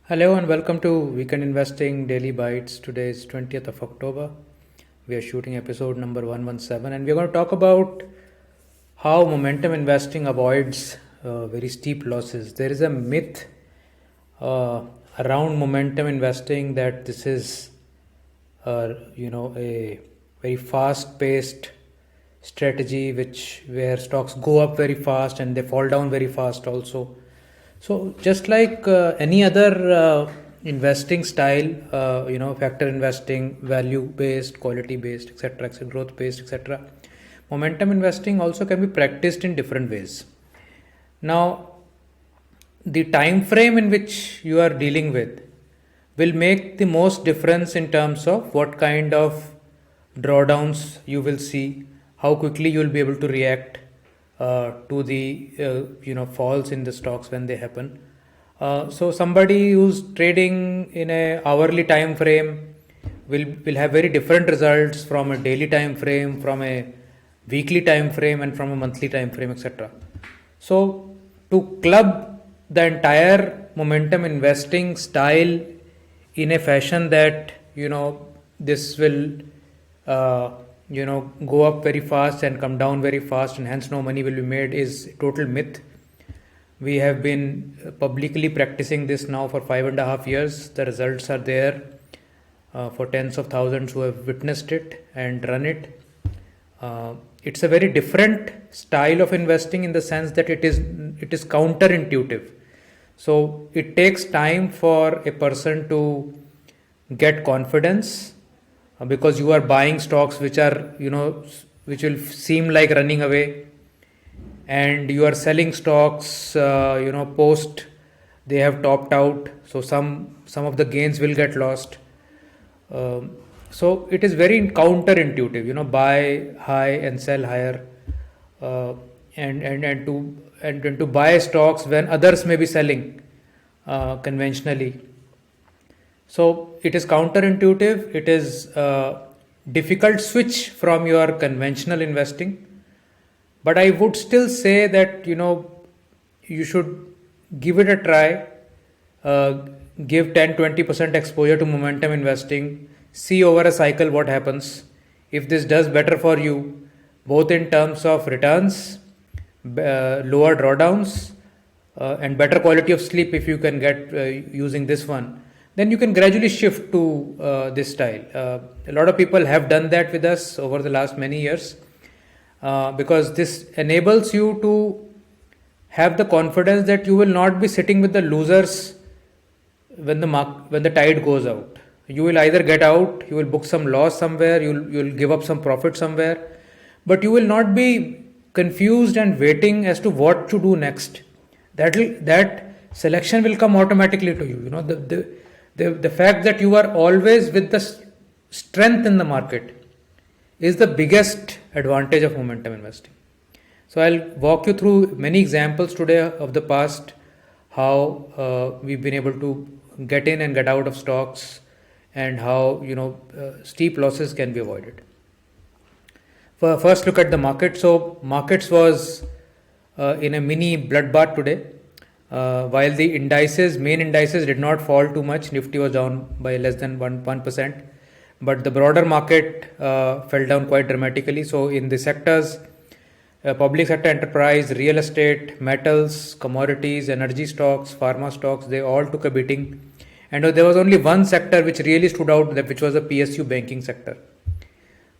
Hello and welcome to Weekend Investing Daily Bites. Today is 20th of October. We are shooting episode number 117 and we're going to talk about how momentum investing avoids very steep losses. There is a myth around momentum investing that this is a very fast paced strategy where stocks go up very fast and they fall down very fast also. So just like any other investing style, factor investing, value based, quality based, etc., growth based, etc., momentum investing also can be practiced in different ways. Now, the time frame in which you are dealing with will make the most difference in terms of what kind of drawdowns you will see, how quickly you will be able to react to the falls in the stocks when they happen. So somebody who's trading in a hourly time frame will have very different results from a daily time frame, from a weekly time frame, and from a monthly time frame, etc. So to club the entire momentum investing style in a fashion that this will go up very fast and come down very fast and hence no money will be made is total myth. We have been publicly practicing this now for 5.5 years. The results are there for tens of thousands who have witnessed it and run it. It's a very different style of investing in the sense that it is counterintuitive. So it takes time for a person to get confidence because you are buying stocks which will seem like running away, and you are selling stocks post they have topped out, so some of the gains will get lost. So it is very counterintuitive, buy high and sell higher, and to buy stocks when others may be selling conventionally. So it is counterintuitive. It is a difficult switch from your conventional investing. But I would still say that you should give it a try. Give 10-20% exposure to momentum investing. See over a cycle what happens. If this does better for you, both in terms of returns, lower drawdowns, and better quality of sleep if you can get using this one, then you can gradually shift to this style. A lot of people have done that with us over the last many years because this enables you to have the confidence that you will not be sitting with the losers when the tide goes out. You will either get out, you will book some loss somewhere, you'll give up some profit somewhere, but you will not be confused and waiting as to what to do next. That selection will come automatically to you. The fact that you are always with the strength in the market is the biggest advantage of momentum investing. So I'll walk you through many examples today of the past, how we've been able to get in and get out of stocks, and how steep losses can be avoided. First, look at the market. So markets was in a mini bloodbath today. While the main indices did not fall too much, Nifty was down by less than 1%, but the broader market fell down quite dramatically. So in the sectors, public sector enterprise, real estate, metals, commodities, energy stocks, pharma stocks, they all took a beating. And there was only one sector which really stood out, which was the PSU banking sector.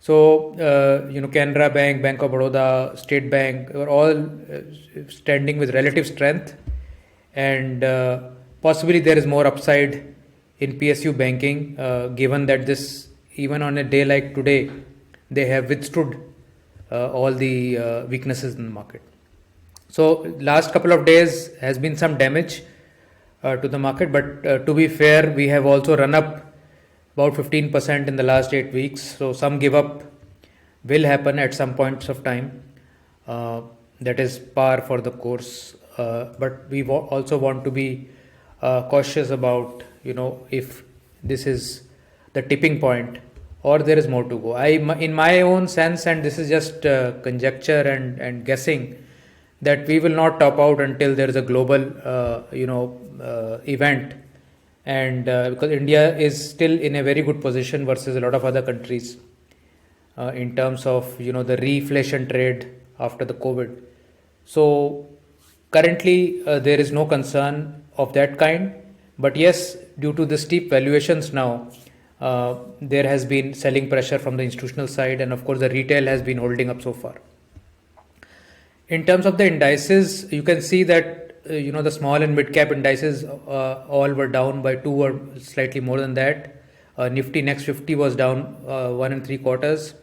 So, Canara Bank, Bank of Baroda, State Bank were all standing with relative strength, and possibly there is more upside in PSU banking, given that this, even on a day like today, they have withstood all the weaknesses in the market. So, last couple of days has been some damage to the market, but to be fair, we have also run up about 15% in the last 8 weeks. So some give up will happen at some points of time. That is par for the course. But we also want to be cautious about, if this is the tipping point or there is more to go. In my own sense, and this is just conjecture and guessing, that we will not top out until there is a global, event and because India is still in a very good position versus a lot of other countries in terms of the reflation trade after the COVID. So currently there is no concern of that kind, but yes, due to the steep valuations now, there has been selling pressure from the institutional side, and of course the retail has been holding up so far. In terms of the indices, you can see that the small and mid cap indices all were down by 2 or slightly more than that. Nifty Next 50 was down 1 and 3 quarters,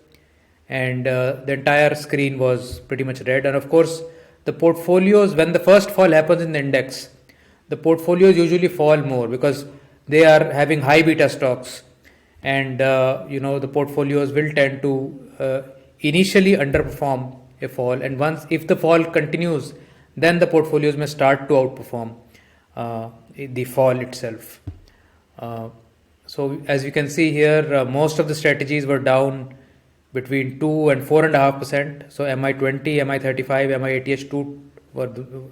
and the entire screen was pretty much red. And of course, the portfolios, when the first fall happens in the index, the portfolios usually fall more because they are having high beta stocks, and the portfolios will tend to initially underperform a fall, and once if the fall continues, then the portfolios may start to outperform the fall itself. So as you can see here, most of the strategies were down between 2 and 4.5%. So MI20, MI35, MI ATH2,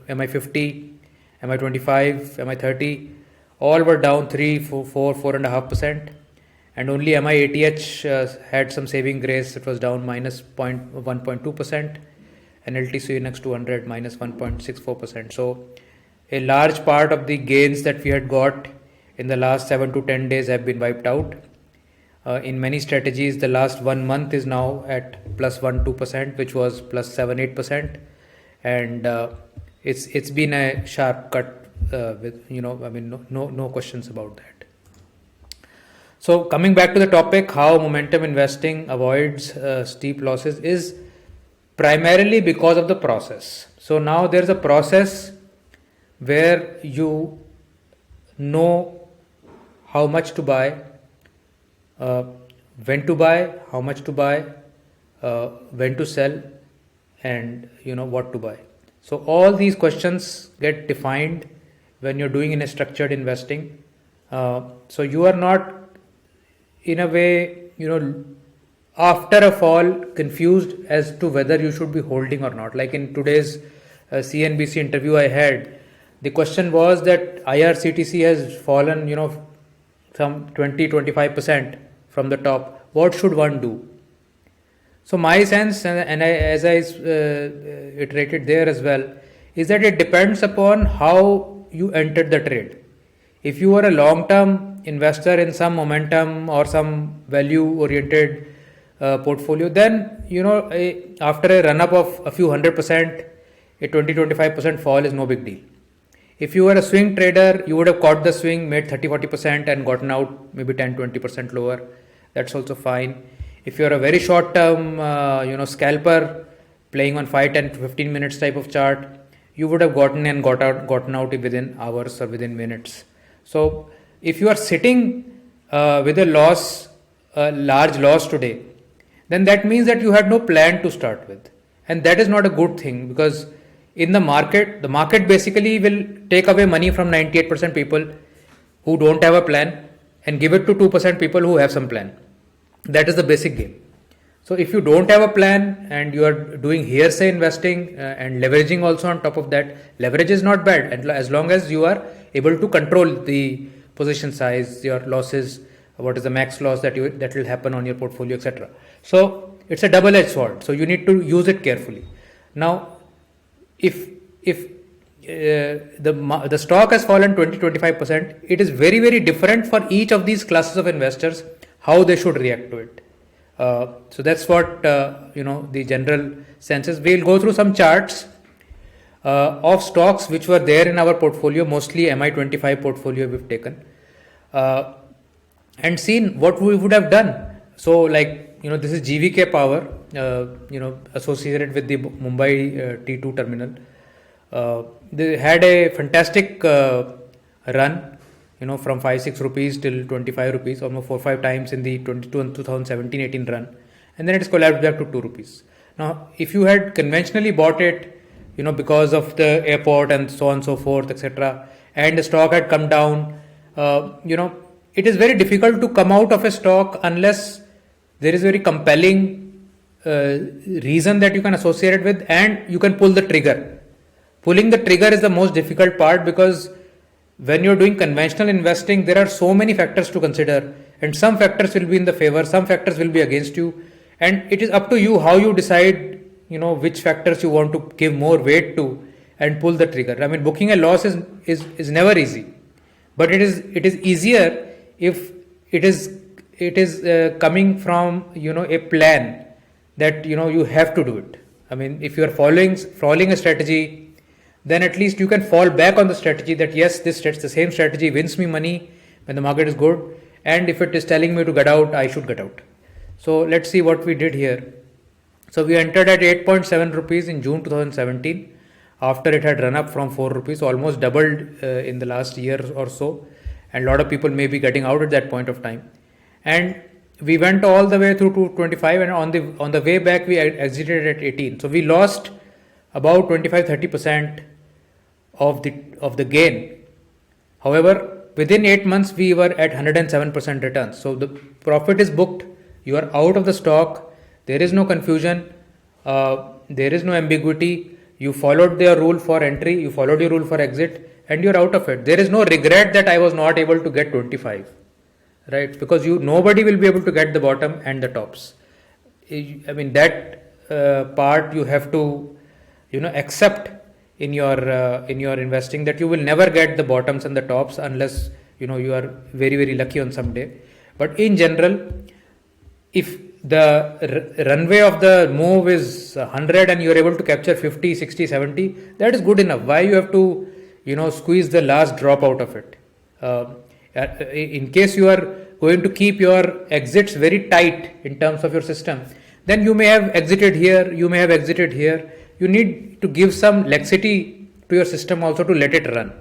MI50, MI25, MI30, all were down 3, 4, 4.5%. And only MI ATH had some saving grace. It was down minus 1.2%, and LTC next 200 minus 1.64%. So a large part of the gains that we had got in the last 7 to 10 days have been wiped out. In many strategies, the last 1 month is now at plus 1-2%, which was plus 7-8%, and it's been a sharp cut. With no questions about that. So coming back to the topic, how momentum investing avoids steep losses is primarily because of the process. So now there's a process where you know how much to buy, when to buy, how much to buy, when to sell, and what to buy. So all these questions get defined when you're doing in a structured investing. So you are not, in a way, after a fall, confused as to whether you should be holding or not. Like in today's CNBC interview I had, the question was that IRCTC has fallen, some 20-25% from the top. What should one do? So my sense, and as I iterated there as well, is that it depends upon how you entered the trade. If you are a long-term investor in some momentum or some value-oriented portfolio, then after a run-up of a few 100%, a 20-25% fall is no big deal. If you were a swing trader, you would have caught the swing, made 30-40% and gotten out maybe 10-20% lower. That's also fine. If you're a very short-term, scalper playing on 5, 10 to 15 minutes type of chart, you would have gotten out within hours or within minutes. So if you are sitting with a loss, a large loss today, then that means that you had no plan to start with. And that is not a good thing, because in the market basically will take away money from 98% people who don't have a plan and give it to 2% people who have some plan. That is the basic game. So if you don't have a plan and you are doing hearsay investing and leveraging also on top of that, leverage is not bad, and as long as you are able to control the position size, your losses, what is the max loss that will happen on your portfolio, etc. So it's a double-edged sword. So you need to use it carefully. Now, if the stock has fallen 20-25%, it is very, very different for each of these classes of investors how they should react to it. So that's what the general sense is. We'll go through some charts of stocks which were there in our portfolio, mostly MI25 portfolio we've taken, and seen what we would have done. So this is GVK Power, associated with the Mumbai T2 terminal. They had a fantastic run, from 5-6 rupees till 25 rupees, almost 4-5 times in the 2017-18 run, and then it is collapsed back to 2 rupees. Now, if you had conventionally bought it, because of the airport and so on and so forth, etc., and the stock had come down, it is very difficult to come out of a stock unless there is a very compelling reason that you can associate it with, and you can pull the trigger. Pulling the trigger is the most difficult part, because when you're doing conventional investing, there are so many factors to consider, and some factors will be in the favor, some factors will be against you, and it is up to you how you decide, which factors you want to give more weight to and pull the trigger. I mean, booking a loss is never easy, but it is easier if it is coming from a plan that you have to do it. I mean, if you are following a strategy, then at least you can fall back on the strategy that yes, the same strategy wins me money when the market is good, and if it is telling me to get out, I should get out. So let's see what we did here. So we entered at 8.7 rupees in June 2017 after it had run up from 4 rupees, almost doubled in the last year or so, and a lot of people may be getting out at that point of time. And we went all the way through to 25, and on the way back we exited at 18. So we lost about 25-30% of the gain. However, within 8 months we were at 107% returns. So the profit is booked. You are out of the stock. There is no confusion. There is no ambiguity. You followed their rule for entry. You followed your rule for exit, and you're out of it. There is no regret that I was not able to get 25, right? Because nobody will be able to get the bottom and the tops. I mean, that part you have to accept in your investing, that you will never get the bottoms and the tops unless you are very, very lucky on some day. But in general, if the runway of the move is 100 and you are able to capture 50, 60, 70, that is good enough. Why you have to squeeze the last drop out of it? In case you are going to keep your exits very tight in terms of your system, then you may have exited here, you may have exited here. You need to give some laxity to your system also to let it run.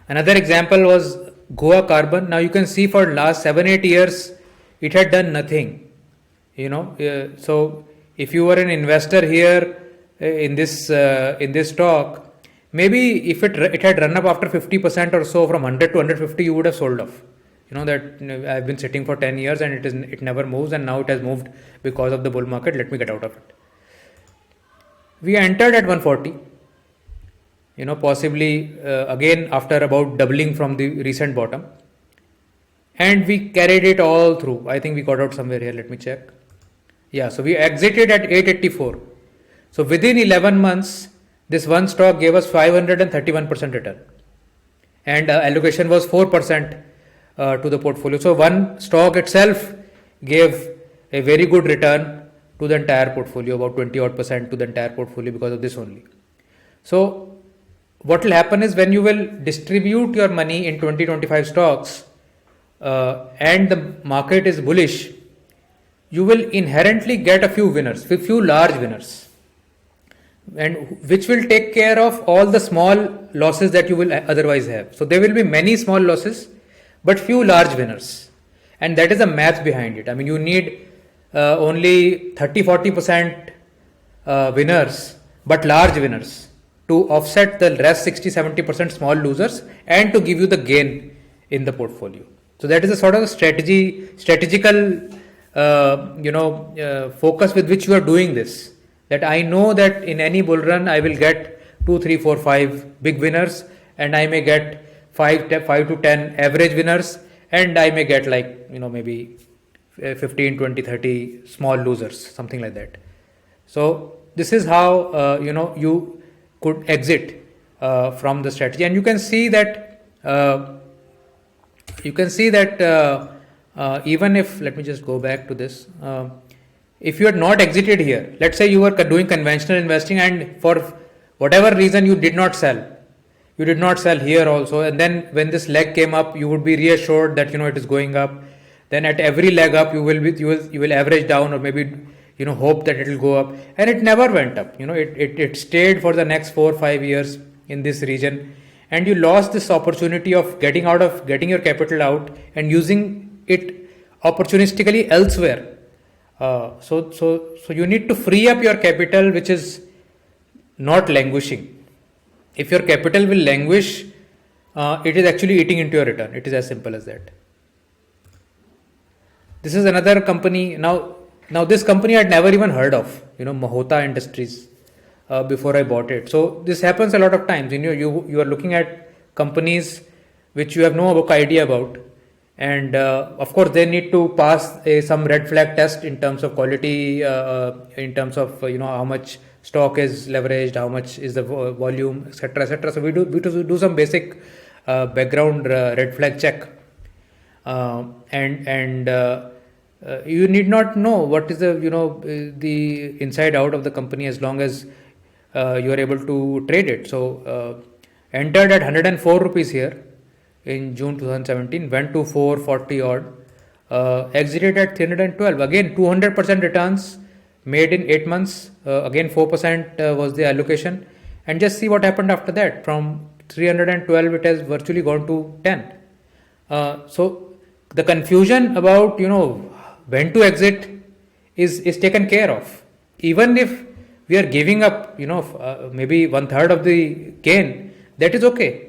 Another example was Goa Carbon. Now you can see for last 7-8 years it had done nothing. So if you were an investor here in this stock, maybe if it had run up after 50% or so from 100 to 150, you would have sold off. I've been sitting for 10 years and it never moves, and now it has moved because of the bull market. Let me get out of it. We entered at 140, possibly again after about doubling from the recent bottom, and we carried it all through. I think we got out somewhere here. Let me check. Yeah, so we exited at 884. So within 11 months, this one stock gave us 531% return, and allocation was 4% to the portfolio. So one stock itself gave a very good return to the entire portfolio, about 20% to the entire portfolio because of this only. So what will happen is, when you will distribute your money in 20-25 stocks and the market is bullish, you will inherently get a few winners, a few large winners, and which will take care of all the small losses that you will otherwise have. So there will be many small losses but few large winners, and that is the math behind it. I mean, you need only 30-40% winners but large winners to offset the rest 60-70% small losers and to give you the gain in the portfolio. So that is a sort of strategical focus with which you are doing this. That I know that in any bull run I will get 2, 3, 4, 5 big winners, and I may get 5 to 10 average winners, and I may get maybe 15, 20, 30 small losers, something like that. So this is how you could exit from the strategy, and you can see that even if, let me just go back to this, if you had not exited here, let's say you were doing conventional investing and for whatever reason you did not sell here also, and then when this leg came up, you would be reassured that it is going up. Then at every leg up you will average down, or maybe hope that it will go up, and it never went up. It stayed for the next 4 or 5 years in this region, and you lost this opportunity of getting your capital out and using it opportunistically elsewhere. So you need to free up your capital, which is not languishing. If your capital will languish, it is actually eating into your return. It is as simple as that. This is another company. Now this company I had never even heard of, Mahota Industries. before I bought it. So this happens a lot of times. You are looking at companies which you have no idea about, and of course they need to pass some red flag test in terms of quality, in terms of how much stock is leveraged, how much is the volume, etc., etc. So we do some basic background red flag check, and you need not know what is the inside out of the company as long as you are able to trade it. So entered at 104 rupees here in June 2017, went to 440 odd, exited at 312. Again 200% returns made in 8 months. Again 4% was the allocation, and just see what happened after that. From 312 it has virtually gone to 10. So the confusion about when to exit is taken care of. Even if we are giving up maybe 1/3 of the gain, that is okay,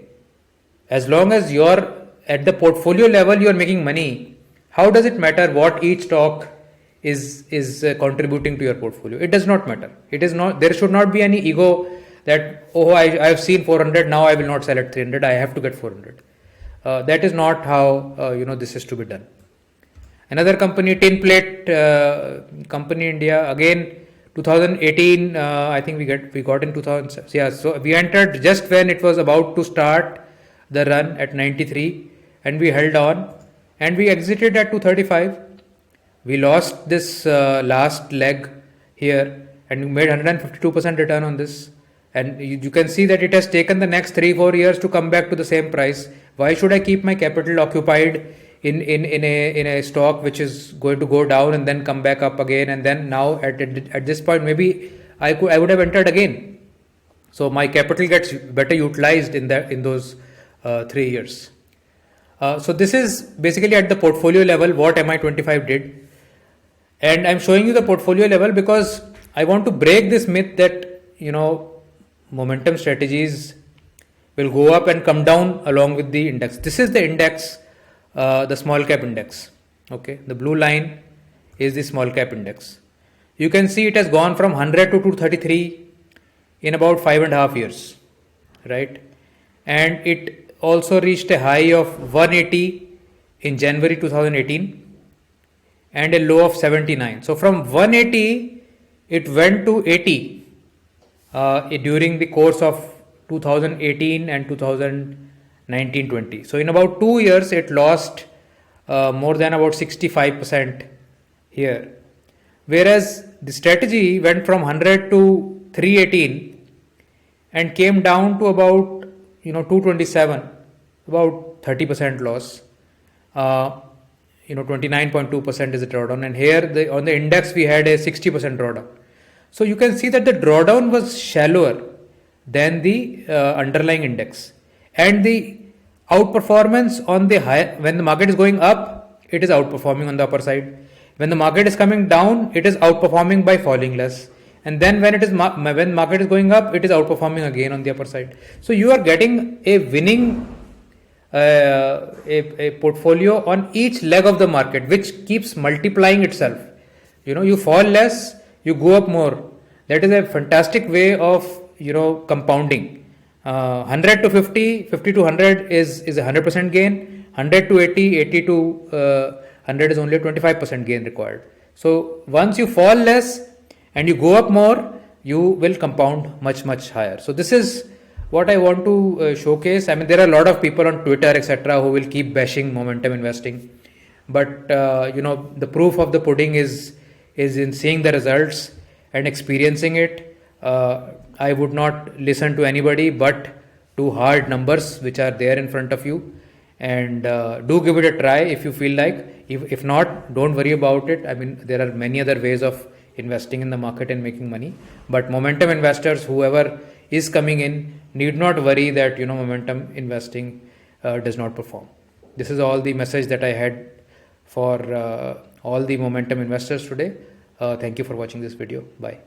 as long as you're at the portfolio level, you're making money. How does it matter what each stock is contributing to your portfolio? It does not matter. It is not. There should not be any ego that I have seen 400, now I will not sell at 300, I have to get 400. That is not how this is to be done. Another company, tin plate company India, again 2018. I think we got in 2000. Yeah, so we entered just when it was about to start the run at 93, and we held on, and we exited at 235. We lost this last leg here, and we made 152% return on this. And you can see that it has taken the next 3-4 years to come back to the same price. Why should I keep my capital occupied in a stock which is going to go down and then come back up again? And then now at this point, maybe I would have entered again. So my capital gets better utilized in those 3 years. So this is basically at the portfolio level what MI25 did. And I'm showing you the portfolio level because I want to break this myth that momentum strategies will go up and come down along with the index. This is the index, the small cap index. Okay, the blue line is the small cap index. You can see it has gone from 100 to 233 in about 5.5 years, right? And it also reached a high of 180 in January 2018 and a low of 79. So from 180 it went to 80 during the course of 2018 and 2019-20. So in about 2 years it lost more than about 65% here, whereas the strategy went from 100 to 318 and came down to about 227, about 30% loss. 29.2% is the drawdown, and here on the index we had a 60% drawdown. So you can see that the drawdown was shallower than the underlying index, and the outperformance on the high, when the market is going up, it is outperforming on the upper side. When the market is coming down, it is outperforming by falling less, and then when market is going up, it is outperforming again on the upper side. So you are getting a winning a portfolio on each leg of the market, which keeps multiplying itself. You fall less, you go up more. That is a fantastic way of compounding. 100 to 50, 50 to 100 is 100% gain. 100 to 80, 80 to 100 is only a 25% gain required. So once you fall less and you go up more, you will compound much higher. So this is what I want to showcase. I mean, there are a lot of people on Twitter, etc., who will keep bashing momentum investing, but the proof of the pudding is in seeing the results and experiencing it. I would not listen to anybody but to hard numbers which are there in front of you, and do give it a try if you feel like. If not, don't worry about it. I mean, there are many other ways of investing in the market and making money, but momentum investors, whoever is coming in, need not worry that momentum investing does not perform. This is all the message that I had for all the momentum investors today. Thank you for watching this video. Bye.